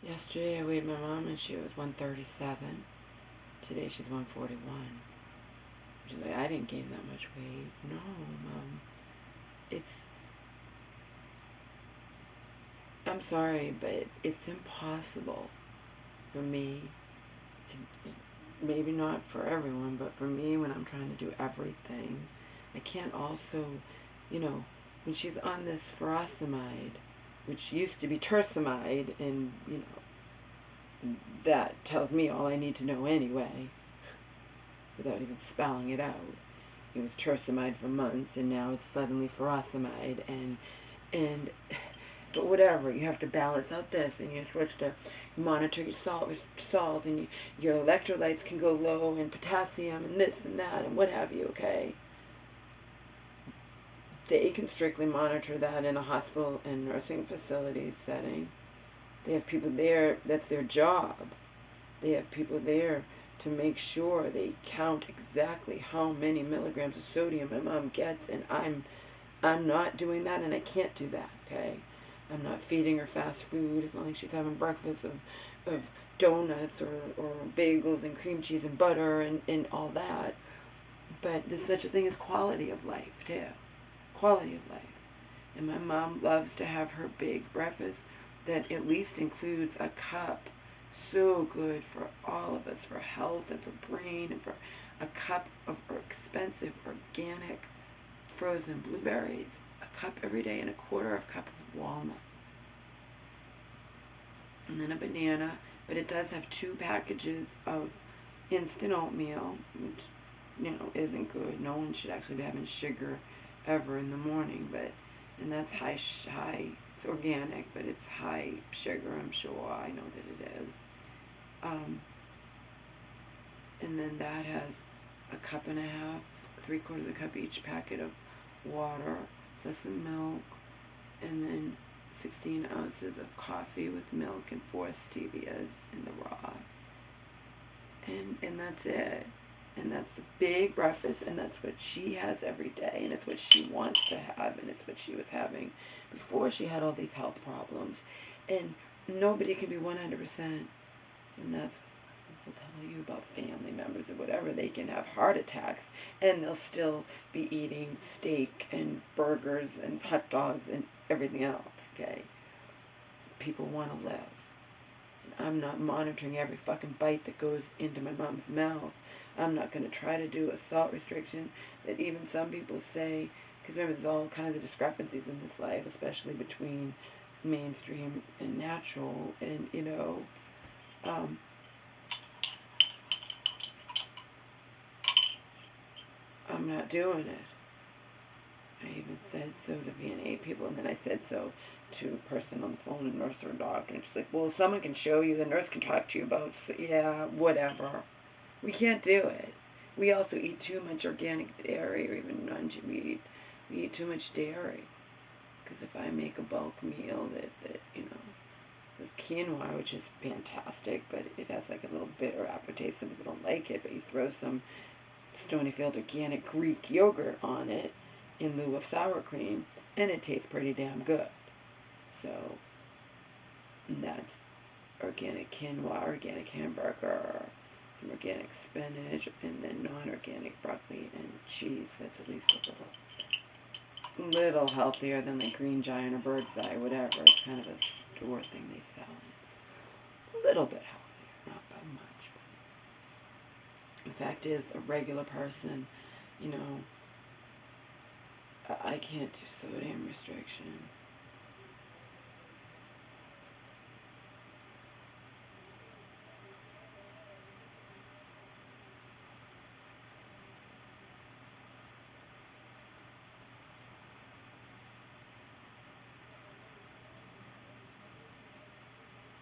Yesterday I weighed my mom and she was 137. Today she's 141. She's like, I didn't gain that much weight. No, Mom. It's, I'm sorry, but it's impossible for me. Maybe not for everyone, but for me when I'm trying to do everything. I can't also, you know, when she's on this furosemide, which used to be tercimide, and, that tells me all I need to know anyway, without even spelling it out. It was tercimide for months, and now it's suddenly furosemide, and but whatever. You have to balance out this, and you're supposed to monitor your salt with salt, and your electrolytes can go low, and potassium, and this and that, and what have you. Okay, they can strictly monitor that in a hospital and nursing facility setting. They have people there. That's their job. They have people there to make sure they count exactly how many milligrams of sodium my mom gets, and I'm not doing that, and I can't do that. Okay, I'm not feeding her fast food as long as she's having breakfast of donuts or bagels and cream cheese and butter and all that. But there's such a thing as quality of life too. Quality of life. And my mom loves to have her big breakfast that at least includes a cup. So good for all of us, for health and for brain, and for a cup of expensive organic frozen blueberries, a cup every day, and a quarter of a cup of walnuts. And then a banana, but it does have 2 packages of instant oatmeal, which, isn't good. No one should actually be having sugar ever in the morning, but, and that's high, it's organic, but it's high sugar, I'm sure. I know that it is. And then that has a cup and a half, 3/4 of a cup each packet of water, plus some milk, and then 16 ounces of coffee with milk and 4 stevias in the raw. And that's it. And that's a big breakfast, and that's what she has every day, and it's what she wants to have, and it's what she was having before she had all these health problems. And nobody can be 100%, and that's what people tell you about family members or whatever. They can have heart attacks, and they'll still be eating steak and burgers and hot dogs and everything else, okay? People want to live. I'm not monitoring every fucking bite that goes into my mom's mouth. I'm not going to try to do a salt restriction that even some people say, because remember, there's all kinds of discrepancies in this life, especially between mainstream and natural, and, I'm not doing it. I even said so to VNA people, and then I said so to a person on the phone, a nurse or a doctor, and she's like, well, someone can show you, the nurse can talk to you about, so, yeah, whatever. We can't do it. We also eat too much organic dairy, or even we eat too much dairy. Because if I make a bulk meal that with quinoa, which is fantastic, but it has like a little bitter aftertaste, some people don't like it, but you throw some Stonyfield organic Greek yogurt on it in lieu of sour cream, and it tastes pretty damn good. So that's organic quinoa, organic hamburger, some organic spinach, and then non-organic broccoli and cheese. That's at least a little healthier than the Green Giant or Bird's Eye, whatever. It's kind of a store thing they sell, and it's a little bit healthier, not by much. The fact is, a regular person, I can't do sodium restriction.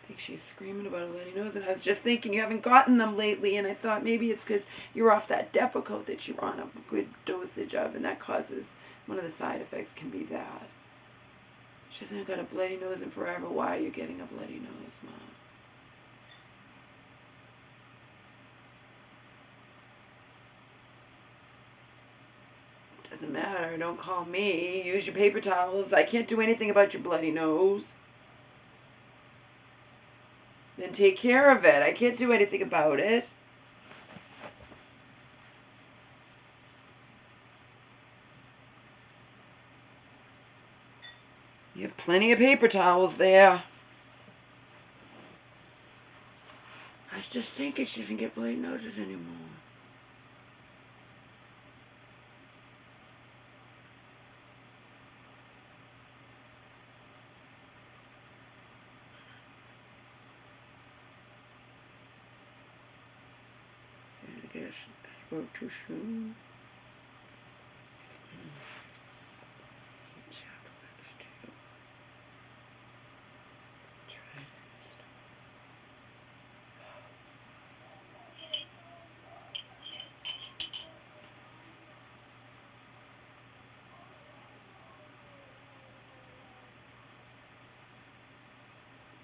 I think she's screaming about a bloody nose, and I was just thinking you haven't gotten them lately, and I thought maybe it's because you're off that Depakote that you're on a good dosage of, and that causes, one of the side effects can be that. She hasn't got a bloody nose in forever. Why are you getting a bloody nose, Mom? Doesn't matter. Don't call me. Use your paper towels. I can't do anything about your bloody nose. then take care of it. I can't do anything about it. You have plenty of paper towels there. I was just thinking she doesn't get bloody noses anymore. I guess I spoke too soon.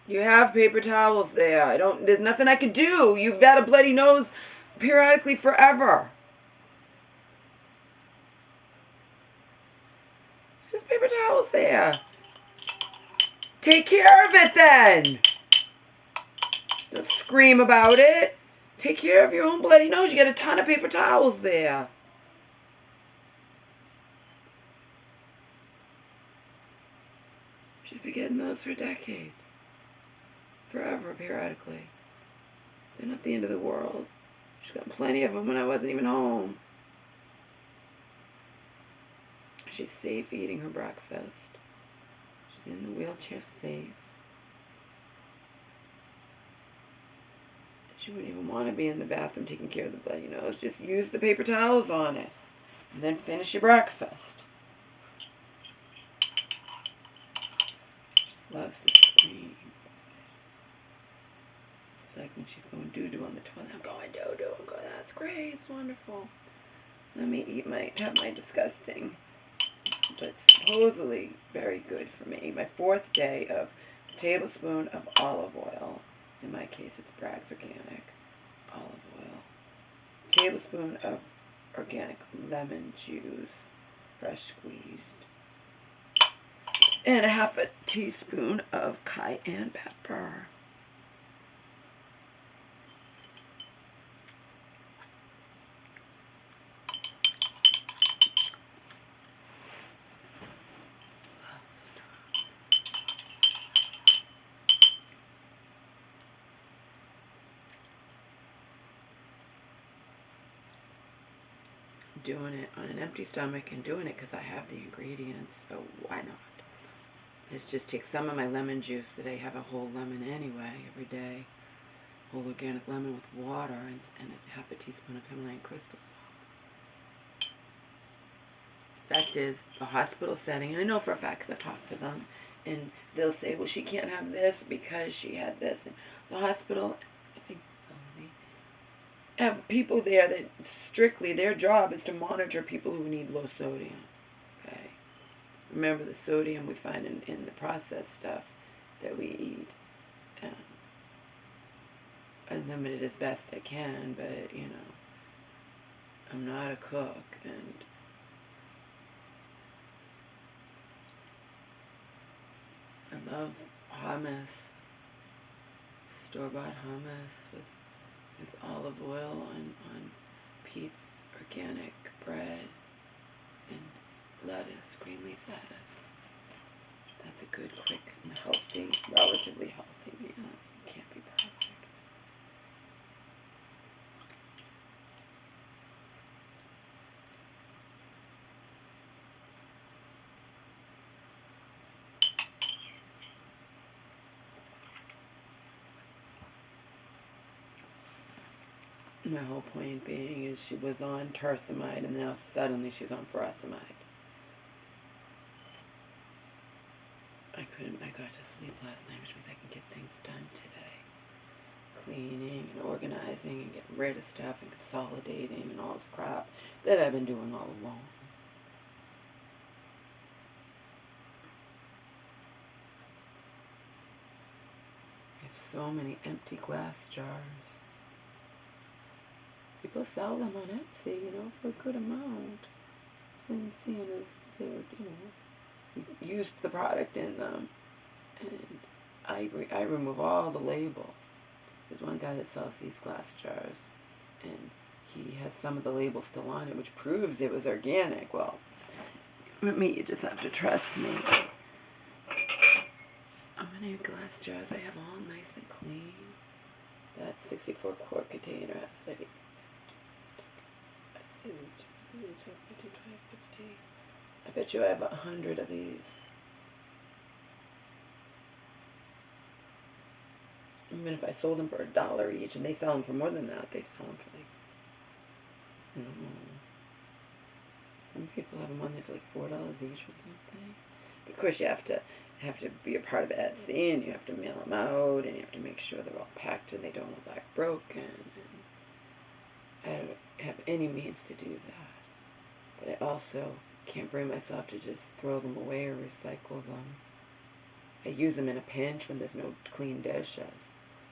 You have paper towels there. There's nothing I can do. You've got a bloody nose periodically forever. There's paper towels there. Take care of it then. Don't scream about it. Take care of your own bloody nose. You got a ton of paper towels there. She's been getting those for decades. Forever, periodically. They're not the end of the world. She's got plenty of them when I wasn't even home. She's safe eating her breakfast. She's in the wheelchair safe. She wouldn't even want to be in the bathroom taking care of the bloody nose. Just use the paper towels on it. And then finish your breakfast. She loves to scream. It's like when she's going doo-doo on the toilet. I'm going doo-doo. I'm going, that's great. It's wonderful. Let me have my disgusting, but supposedly very good for me. My 4th day of a tablespoon of olive oil. In my case, it's Bragg's Organic olive oil. A tablespoon of organic lemon juice, fresh squeezed. And a half a teaspoon of cayenne pepper. Doing it on an empty stomach and doing it because I have the ingredients, so why not? Let's just take some of my lemon juice that I have a whole lemon anyway every day, whole organic lemon with water and half a teaspoon of Himalayan crystal salt. Fact is, the hospital setting, and I know for a fact because I've talked to them, and they'll say, well, she can't have this because she had this. And the hospital, I think, have people there that strictly their job is to monitor people who need low sodium. Okay, remember the sodium we find in the processed stuff that we eat. I limit it as best I can, but you know, I'm not a cook, and I love hummus, store-bought hummus with olive oil on Pete's organic bread and lettuce, green leaf lettuce. That's a good, quick, and healthy, relatively healthy meal. It can't be perfect. My whole point being is she was on tercimide and now suddenly she's on furosemide. I got to sleep last night, which means I can get things done today. Cleaning and organizing and getting rid of stuff and consolidating and all this crap that I've been doing all along. I have so many empty glass jars. People sell them on Etsy, you know, for a good amount. Seeing as they were, you know, used the product in them. And I remove all the labels. There's one guy that sells these glass jars, and he has some of the labels still on it, which proves it was organic. Well, with me, you just have to trust me. How many glass jars I have all nice and clean? That 64 quart container has like, I bet you I have 100 of these. Even if I sold them for $1 each, and they sell them for more than that, they sell them for like, I don't know. Some people have them on there for like $4 each or something. But of course, you have to be a part of Etsy, and you have to mail them out, and you have to make sure they're all packed and they don't look like broken. And I don't have any means to do that. But I also can't bring myself to just throw them away or recycle them. I use them in a pinch when there's no clean dish, as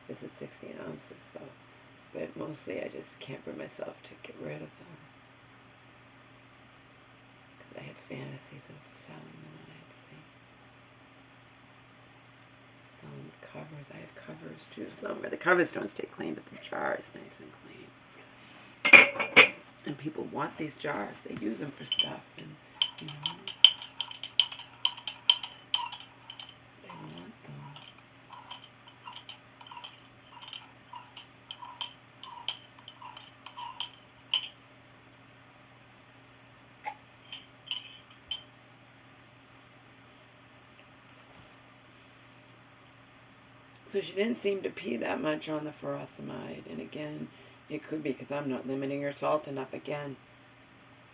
this is 16 ounces, so. But mostly I just can't bring myself to get rid of them. Because I had fantasies of selling them on Etsy. Selling with covers. I have covers too somewhere. The covers don't stay clean, but the jar is nice and clean. And people want these jars. They use them for stuff, and you know, they want them. So she didn't seem to pee that much on the furosemide, and again, it could be because I'm not limiting her salt enough. Again,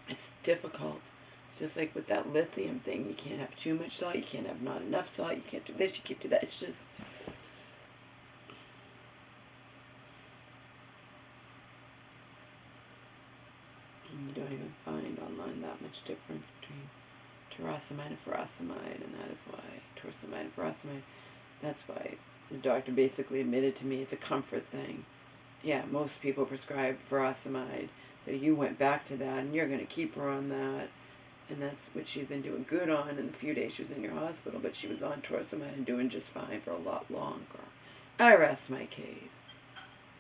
it's difficult. It's just like with that lithium thing. You can't have too much salt. You can't have not enough salt. You can't do this. You can't do that. It's just... And you don't even find online that much difference between torsemide and furosemide, and that is why torsemide and furosemide. That's why the doctor basically admitted to me it's a comfort thing. Yeah, most people prescribe furosemide, so you went back to that, and you're going to keep her on that, and that's what she's been doing good on in the few days she was in your hospital, but she was on torsemide and doing just fine for a lot longer. I rest my case.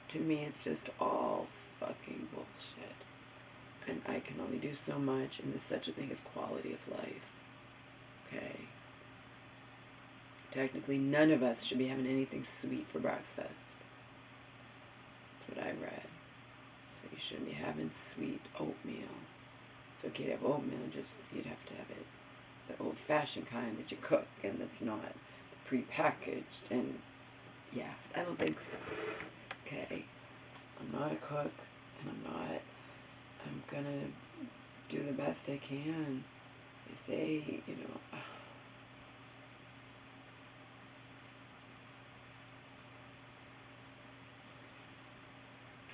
To me, it's just all fucking bullshit, and I can only do so much, and there's such a thing as quality of life. Okay? Technically, none of us should be having anything sweet for breakfast. That's what I read. So you shouldn't be having sweet oatmeal. It's okay to have oatmeal, just you'd have to have it the old-fashioned kind that you cook and that's not pre-packaged. And yeah, I don't think so. Okay, I'm not a cook, and I'm gonna do the best I can. They say, you know, I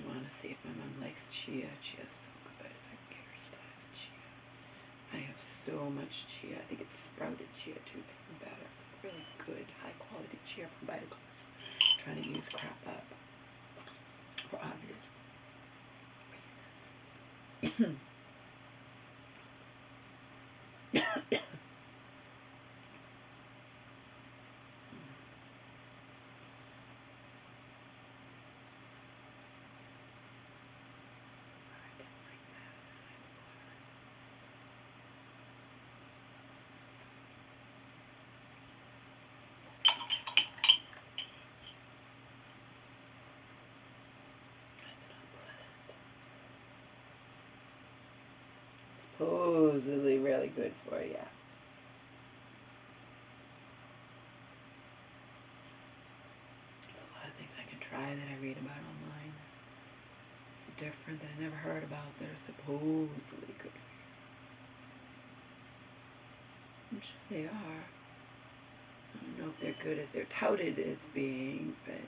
want to see if my mom likes chia. Chia's so good. If I can get her to start having chia. I have so much chia. I think it's sprouted chia too. It's even better. It's like really good, high quality chia from Vitaclose. Trying to use crap up for obvious reasons. Supposedly really good for you. There's a lot of things I can try that I read about online. Different that I never heard about that are supposedly good for you. I'm sure they are. I don't know if they're good as they're touted as being, but